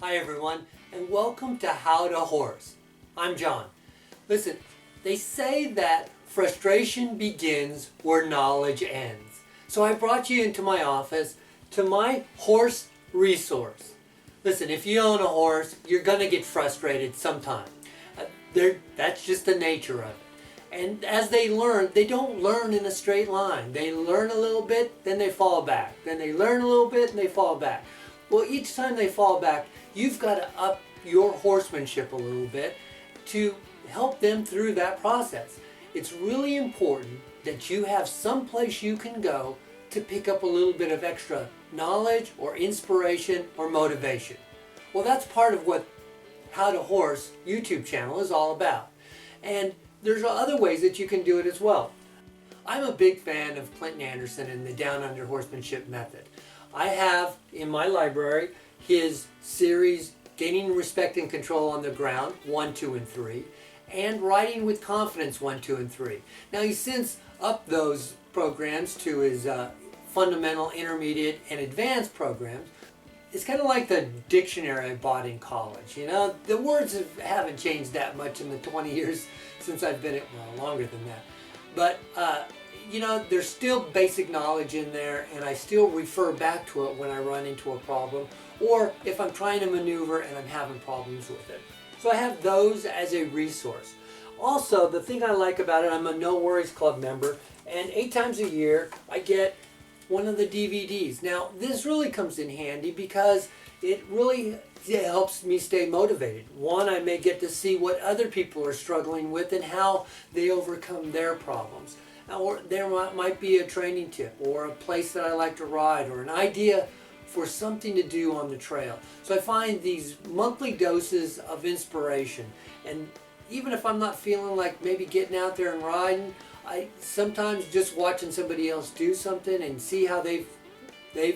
Hi everyone, and welcome to How to Horse. I'm John. Listen, they say that frustration begins where knowledge ends. So I brought you into my office to my horse resource. Listen, if you own a horse, you're going to get frustrated sometime. That's just the nature of it. And as they learn, they don't learn in a straight line. They learn a little bit, then they fall back. Then they learn a little bit, and they fall back. Well, each time they fall back, you've got to up your horsemanship a little bit to help them through that process. It's really important that you have some place you can go to pick up a little bit of extra knowledge or inspiration or motivation. Well, that's part of what How to Horse YouTube channel is all about. And there's other ways that you can do it as well. I'm a big fan of Clinton Anderson and the Down Under Horsemanship method. I have in my library his series Gaining Respect and Control on the Ground 1, 2, and 3 and Riding with Confidence 1, 2, and 3. Now he's since upped those programs to his fundamental, intermediate, and advanced programs. It's kind of like the dictionary I bought in college. You know, the words haven't changed that much in the 20 years since I've been at, well, longer than that. But, you know, there's still basic knowledge in there, and I still refer back to it when I run into a problem, or if I'm trying to maneuver and I'm having problems with it. So I have those as a resource. Also, the thing I like about it, I'm a No Worries Club member, and 8 times a year I get one of the DVDs. Now, this really comes in handy because it really helps me stay motivated. One, I may get to see what other people are struggling with and how they overcome their problems. Or there might be a training tip or a place that I like to ride or an idea for something to do on the trail. So I find these monthly doses of inspiration, and even if I'm not feeling like maybe getting out there and riding, I sometimes just watching somebody else do something and see how they've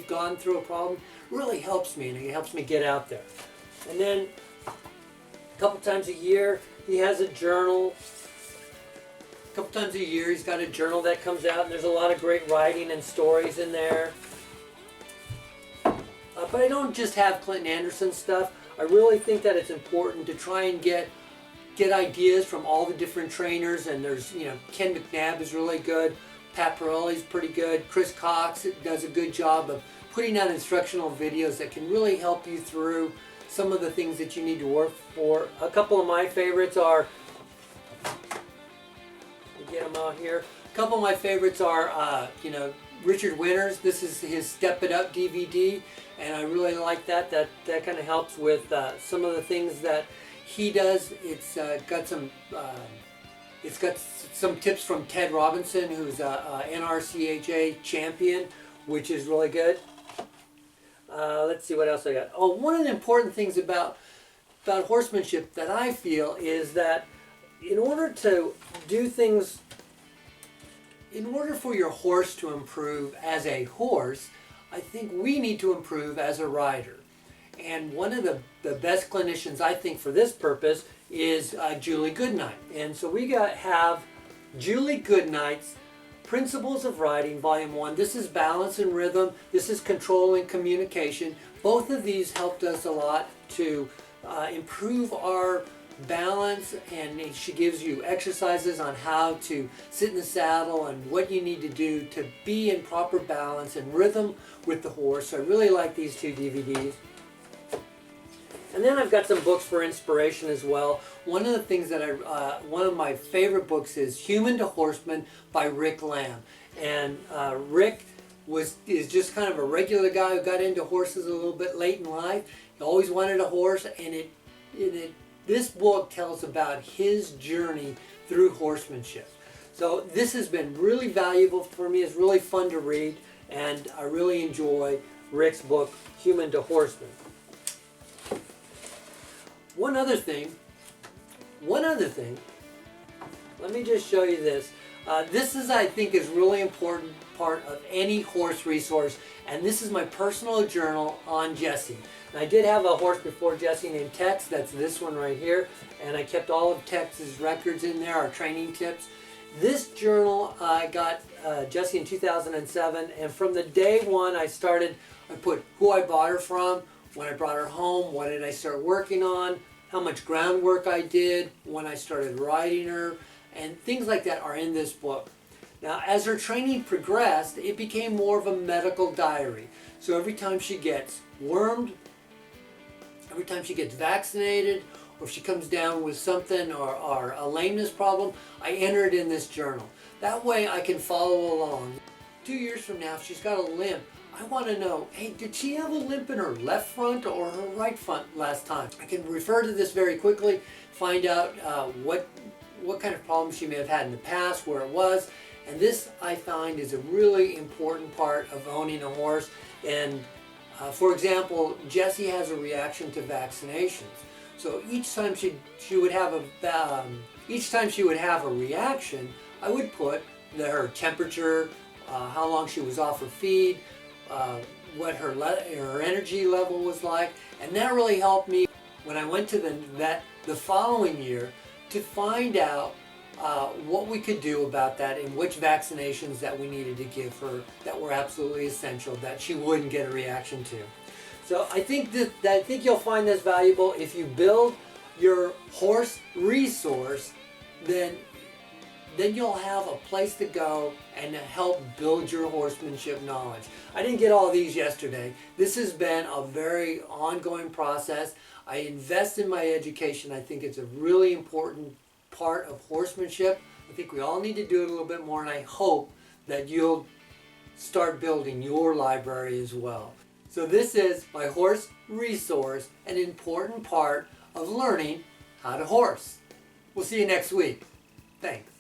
gone through a problem really helps me, and it helps me get out there. And then a couple times a year he has a journal. A couple times a year he's got a journal that comes out, and there's a lot of great writing and stories in there. But I don't just have Clinton Anderson stuff. I really think that it's important to try and get ideas from all the different trainers, and there's, you know, Ken McNabb is really good, Pat Pirelli's pretty good, Chris Cox does a good job of putting out instructional videos that can really help you through some of the things that you need to work for. A couple of my favorites are, get them out here. A couple of my favorites are, you know, Richard Winters. This is his Step It Up DVD, and I really like that. That kind of helps with some of the things that he does. It's got some tips from Ted Robinson, who's a NRCHA champion, which is really good. Let's see what else I got. Oh, one of the important things about horsemanship that I feel is that in order to do things, in order for your horse to improve as a horse, I think we need to improve as a rider. And one of the best clinicians, I think, for this purpose is Julie Goodnight. And so we have Julie Goodnight's Principles of Riding, Volume 1. This is balance and rhythm. This is control and communication. Both of these helped us a lot to improve our balance, and she gives you exercises on how to sit in the saddle and what you need to do to be in proper balance and rhythm with the horse. So I really like these 2 DVDs. And then I've got some books for inspiration as well. One of the things that one of my favorite books is Human to Horseman by Rick Lamb. And Rick is just kind of a regular guy who got into horses a little bit late in life. He always wanted a horse, and this book tells about his journey through horsemanship. So this has been really valuable for me. It's really fun to read, and I really enjoy Rick's book, Human to Horseman. One other thing, let me just show you this. This is, I think, is really important part of any horse resource, and this is my personal journal on Jesse. And I did have a horse before Jesse named Tex. That's this one right here, and I kept all of Tex's records in there, our training tips. This journal I got Jesse in 2007, and from the day one I put who I bought her from, when I brought her home, what did I start working on, how much groundwork I did when I started riding her, and things like that are in this book. Now, as her training progressed, it became more of a medical diary. So every time she gets wormed, every time she gets vaccinated, or if she comes down with something or a lameness problem, I enter it in this journal. That way I can follow along. 2 years from now, if she's got a limp, I want to know, hey, did she have a limp in her left front or her right front last time? I can refer to this very quickly, find out what kind of problems she may have had in the past, where it was. And this, I find, is a really important part of owning a horse. And for example, Jessie has a reaction to vaccinations. So each time she would have a reaction, I would put her temperature, how long she was off her feed, what her energy level was like, and that really helped me when I went to the vet the following year to find out what we could do about that and which vaccinations that we needed to give her that were absolutely essential that she wouldn't get a reaction to. So I think you'll find this valuable. If you build your horse resource, then you'll have a place to go and to help build your horsemanship knowledge. I didn't get all these yesterday. This has been a very ongoing process. I invest in my education. I think it's a really important part of horsemanship. I think we all need to do it a little bit more, and I hope that you'll start building your library as well. So this is my horse resource, an important part of learning how to horse. We'll see you next week. Thanks.